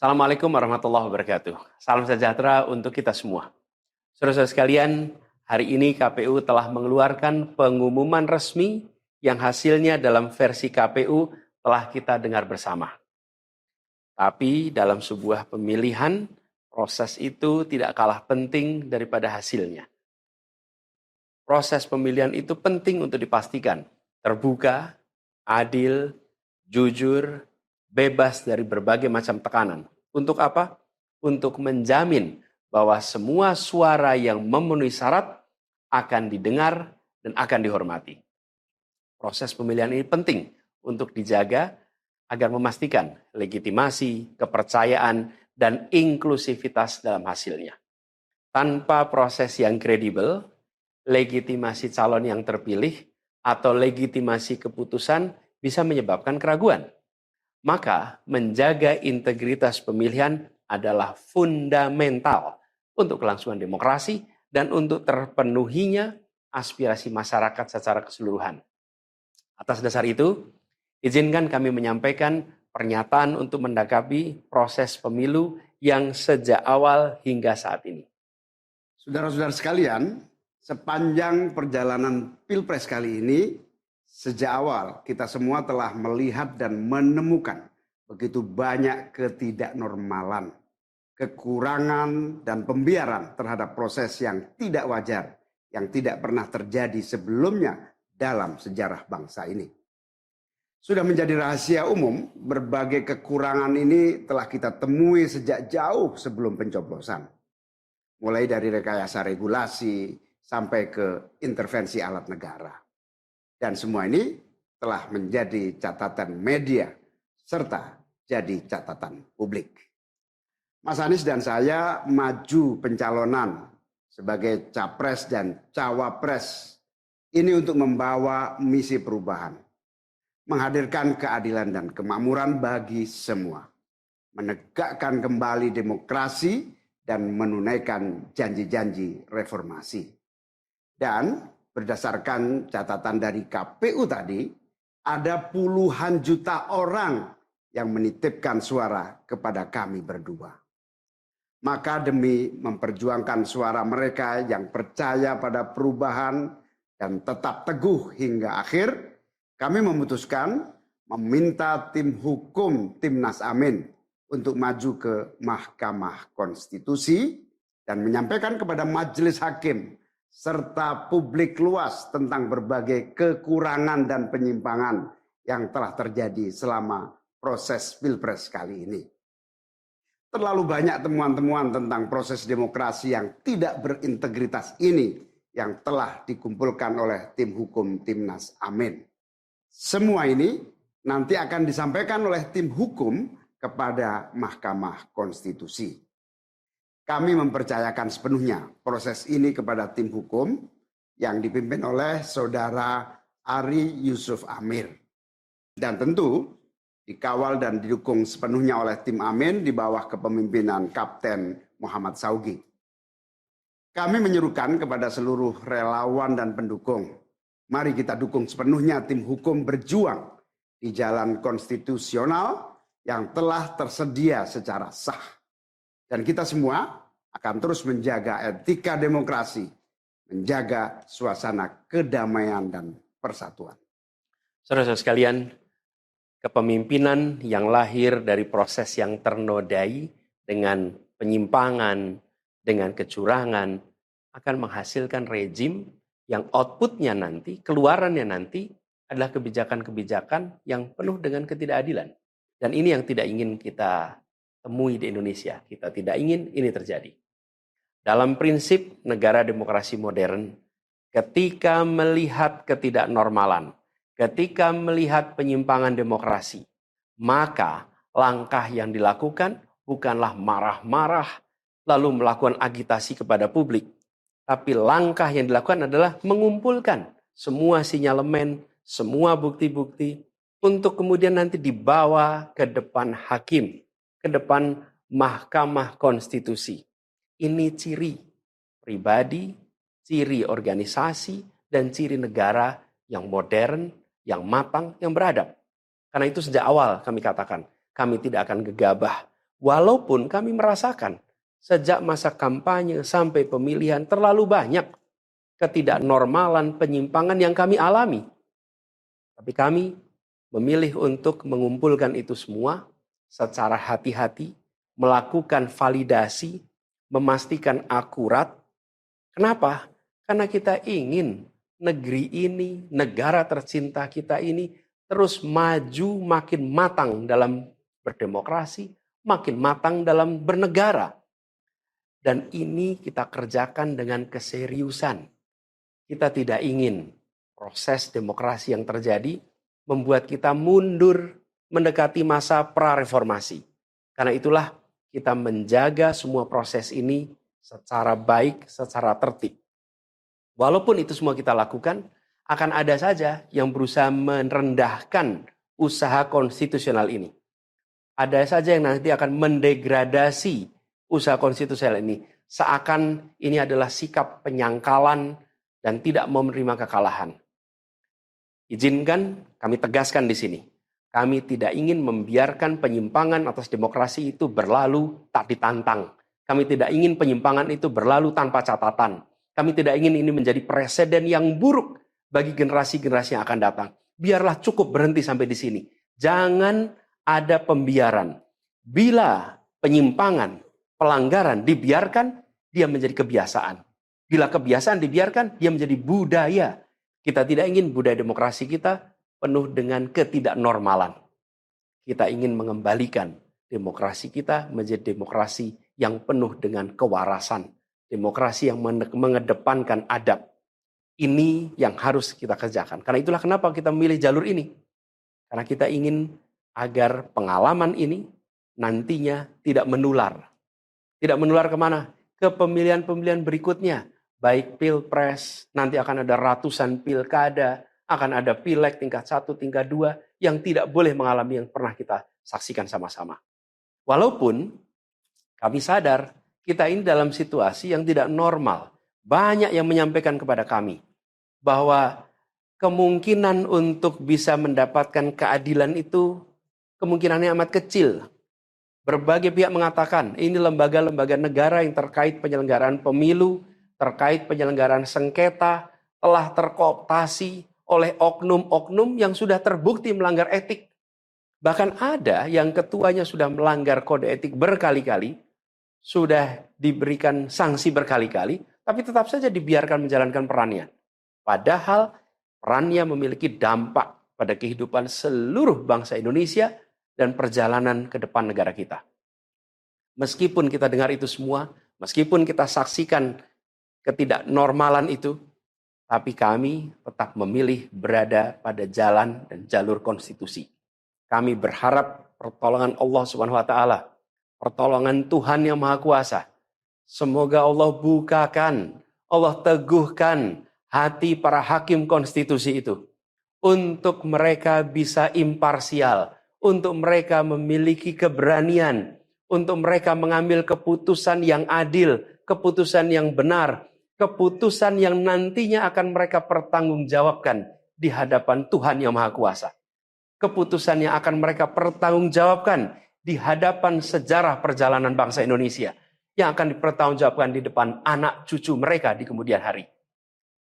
Assalamualaikum warahmatullahi wabarakatuh. Salam sejahtera untuk kita semua. Saudara-saudara sekalian, hari ini KPU telah mengeluarkan pengumuman resmi yang hasilnya dalam versi KPU telah kita dengar bersama. Tapi dalam sebuah pemilihan, proses itu tidak kalah penting daripada hasilnya. Proses pemilihan itu penting untuk dipastikan terbuka, adil, jujur, bebas dari berbagai macam tekanan. Untuk apa? Untuk menjamin bahwa semua suara yang memenuhi syarat akan didengar dan akan dihormati. Proses pemilihan ini penting untuk dijaga agar memastikan legitimasi, kepercayaan, dan inklusivitas dalam hasilnya. Tanpa proses yang kredibel, legitimasi calon yang terpilih atau legitimasi keputusan bisa menyebabkan keraguan. Maka menjaga integritas pemilihan adalah fundamental untuk kelangsungan demokrasi dan untuk terpenuhinya aspirasi masyarakat secara keseluruhan. Atas dasar itu, izinkan kami menyampaikan pernyataan untuk mendakapi proses pemilu yang sejak awal hingga saat ini. Saudara-saudara sekalian, sepanjang perjalanan Pilpres kali ini, sejak awal kita semua telah melihat dan menemukan begitu banyak ketidaknormalan, kekurangan dan pembiaran terhadap proses yang tidak wajar, yang tidak pernah terjadi sebelumnya dalam sejarah bangsa ini. Sudah menjadi rahasia umum, berbagai kekurangan ini telah kita temui sejak jauh sebelum pencoblosan. Mulai dari rekayasa regulasi sampai ke intervensi alat negara. Dan semua ini telah menjadi catatan media serta jadi catatan publik. Mas Anies dan saya maju pencalonan sebagai capres dan cawapres ini untuk membawa misi perubahan. Menghadirkan keadilan dan kemakmuran bagi semua. Menegakkan kembali demokrasi dan menunaikan janji-janji reformasi. Dan berdasarkan catatan dari KPU tadi, ada puluhan juta orang yang menitipkan suara kepada kami berdua. Maka demi memperjuangkan suara mereka yang percaya pada perubahan dan tetap teguh hingga akhir, kami memutuskan meminta tim hukum Timnas Amin untuk maju ke Mahkamah Konstitusi dan menyampaikan kepada majelis hakim serta publik luas tentang berbagai kekurangan dan penyimpangan yang telah terjadi selama proses Pilpres kali ini. Terlalu banyak temuan-temuan tentang proses demokrasi yang tidak berintegritas ini yang telah dikumpulkan oleh tim hukum Timnas Amin. Semua ini nanti akan disampaikan oleh tim hukum kepada Mahkamah Konstitusi. Kami mempercayakan sepenuhnya proses ini kepada tim hukum yang dipimpin oleh Saudara Ari Yusuf Amir. Dan tentu dikawal dan didukung sepenuhnya oleh tim Amin di bawah kepemimpinan Kapten Muhammad Saugi. Kami menyerukan kepada seluruh relawan dan pendukung, mari kita dukung sepenuhnya tim hukum berjuang di jalan konstitusional yang telah tersedia secara sah. Dan kita semua akan terus menjaga etika demokrasi, menjaga suasana kedamaian dan persatuan. Saudara-saudara sekalian, kepemimpinan yang lahir dari proses yang ternodai dengan penyimpangan, dengan kecurangan, akan menghasilkan rejim yang outputnya nanti, keluarannya nanti adalah kebijakan-kebijakan yang penuh dengan ketidakadilan. Dan ini yang tidak ingin kita temui di Indonesia. Kita tidak ingin ini terjadi. Dalam prinsip negara demokrasi modern, ketika melihat ketidaknormalan, ketika melihat penyimpangan demokrasi, maka langkah yang dilakukan bukanlah marah-marah lalu melakukan agitasi kepada publik. Tapi langkah yang dilakukan adalah mengumpulkan semua sinyalemen, semua bukti-bukti untuk kemudian nanti dibawa ke depan hakim, ke depan Mahkamah Konstitusi. Ini ciri pribadi, ciri organisasi, dan ciri negara yang modern, yang matang, yang beradab. Karena itu sejak awal kami katakan, kami tidak akan gegabah Walaupun kami merasakan sejak masa kampanye sampai pemilihan terlalu banyak ketidaknormalan, penyimpangan yang kami alami. Tapi kami memilih untuk mengumpulkan itu semua secara hati-hati, melakukan validasi, memastikan akurat. Kenapa? Karena kita ingin negeri ini, negara tercinta kita ini terus maju makin matang dalam berdemokrasi, makin matang dalam bernegara. Dan ini kita kerjakan dengan keseriusan. Kita tidak ingin proses demokrasi yang terjadi membuat kita mundur mendekati masa prareformasi. Karena itulah kita menjaga semua proses ini secara baik, secara tertib. Walaupun itu semua kita lakukan, akan ada saja yang berusaha merendahkan usaha konstitusional ini. Ada saja yang nanti akan mendegradasi usaha konstitusional ini. Seakan ini adalah sikap penyangkalan dan tidak mau menerima kekalahan. Izinkan kami tegaskan di sini. Kami tidak ingin membiarkan penyimpangan atas demokrasi itu berlalu tak ditantang. Kami tidak ingin penyimpangan itu berlalu tanpa catatan. Kami tidak ingin ini menjadi presiden yang buruk bagi generasi-generasi yang akan datang. Biarlah cukup berhenti sampai di sini. Jangan ada pembiaran. Bila penyimpangan, pelanggaran dibiarkan, dia menjadi kebiasaan. Bila kebiasaan dibiarkan, dia menjadi budaya. Kita tidak ingin budaya demokrasi kita penuh dengan ketidaknormalan. Kita ingin mengembalikan demokrasi kita menjadi demokrasi yang penuh dengan kewarasan. Demokrasi yang mengedepankan adab. Ini yang harus kita kerjakan. Karena itulah kenapa kita memilih jalur ini. Karena kita ingin agar pengalaman ini nantinya tidak menular. Tidak menular kemana? Ke pemilihan-pemilihan berikutnya. Baik pilpres, nanti akan ada ratusan pilkada, akan ada pileg tingkat 1, tingkat 2, yang tidak boleh mengalami yang pernah kita saksikan sama-sama. Walaupun kami sadar, kita ini dalam situasi yang tidak normal. Banyak yang menyampaikan kepada kami, bahwa kemungkinan untuk bisa mendapatkan keadilan itu, kemungkinannya amat kecil. Berbagai pihak mengatakan, ini lembaga-lembaga negara yang terkait penyelenggaraan pemilu, terkait penyelenggaraan sengketa, telah terkooptasi oleh oknum-oknum yang sudah terbukti melanggar etik. Bahkan ada yang ketuanya sudah melanggar kode etik berkali-kali, sudah diberikan sanksi berkali-kali, tapi tetap saja dibiarkan menjalankan perannya. Padahal perannya memiliki dampak pada kehidupan seluruh bangsa Indonesia dan perjalanan ke depan negara kita. Meskipun kita dengar itu semua, meskipun kita saksikan ketidaknormalan itu, tapi kami tetap memilih berada pada jalan dan jalur konstitusi. Kami berharap pertolongan Allah Subhanahu wa taala, pertolongan Tuhan yang Maha Kuasa. Semoga Allah bukakan, Allah teguhkan hati para hakim konstitusi itu untuk mereka bisa imparsial, untuk mereka memiliki keberanian, untuk mereka mengambil keputusan yang adil, keputusan yang benar, keputusan yang nantinya akan mereka pertanggungjawabkan di hadapan Tuhan yang Maha Kuasa. Keputusan yang akan mereka pertanggungjawabkan di hadapan sejarah perjalanan bangsa Indonesia, yang akan dipertanggungjawabkan di depan anak cucu mereka di kemudian hari.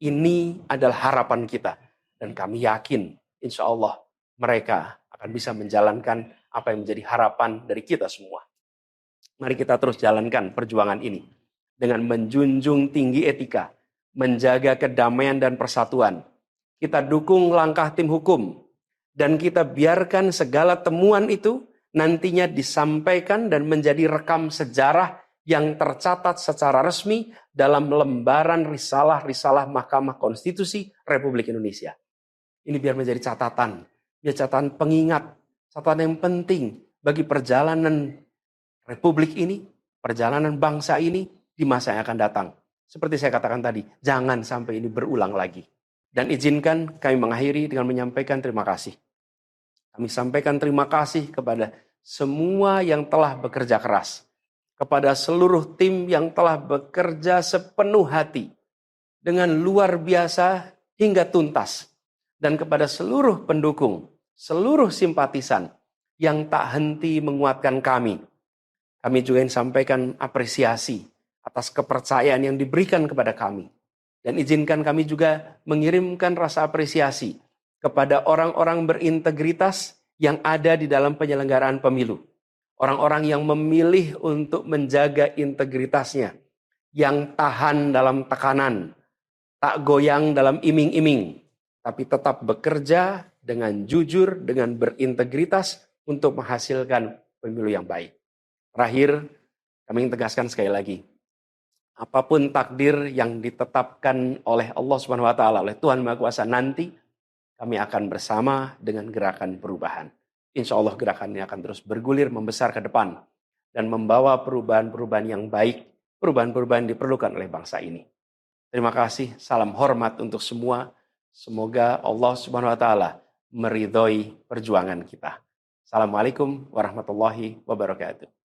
Ini adalah harapan kita, dan kami yakin insya Allah mereka akan bisa menjalankan apa yang menjadi harapan dari kita semua. Mari kita terus jalankan perjuangan ini dengan menjunjung tinggi etika, menjaga kedamaian dan persatuan. Kita dukung langkah tim hukum, dan kita biarkan segala temuan itu nantinya disampaikan dan menjadi rekam sejarah yang tercatat secara resmi dalam lembaran risalah-risalah Mahkamah Konstitusi Republik Indonesia. Ini biar menjadi catatan, biar catatan pengingat, catatan yang penting bagi perjalanan Republik ini, perjalanan bangsa ini di masa yang akan datang. Seperti saya katakan tadi, jangan sampai ini berulang lagi. Dan izinkan kami mengakhiri dengan menyampaikan terima kasih. Kami sampaikan terima kasih kepada semua yang telah bekerja keras, kepada seluruh tim yang telah bekerja sepenuh hati, dengan luar biasa hingga tuntas, dan kepada seluruh pendukung, seluruh simpatisan yang tak henti menguatkan kami, Kami juga ingin sampaikan apresiasi atas kepercayaan yang diberikan kepada kami. Dan izinkan kami juga mengirimkan rasa apresiasi kepada orang-orang berintegritas yang ada di dalam penyelenggaraan pemilu. Orang-orang yang memilih untuk menjaga integritasnya, yang tahan dalam tekanan, tak goyang dalam iming-iming, tapi tetap bekerja dengan jujur, dengan berintegritas untuk menghasilkan pemilu yang baik. Terakhir, kami ingin tegaskan sekali lagi, apapun takdir yang ditetapkan oleh Allah Subhanahu wa taala, oleh Tuhan Maha Kuasa nanti, kami akan bersama dengan gerakan perubahan. Insya Allah gerakan ini akan terus bergulir, membesar ke depan, dan membawa perubahan-perubahan yang baik, perubahan-perubahan yang diperlukan oleh bangsa ini. Terima kasih, salam hormat untuk semua. Semoga Allah Subhanahu wa taala meridhoi perjuangan kita. Assalamualaikum warahmatullahi wabarakatuh.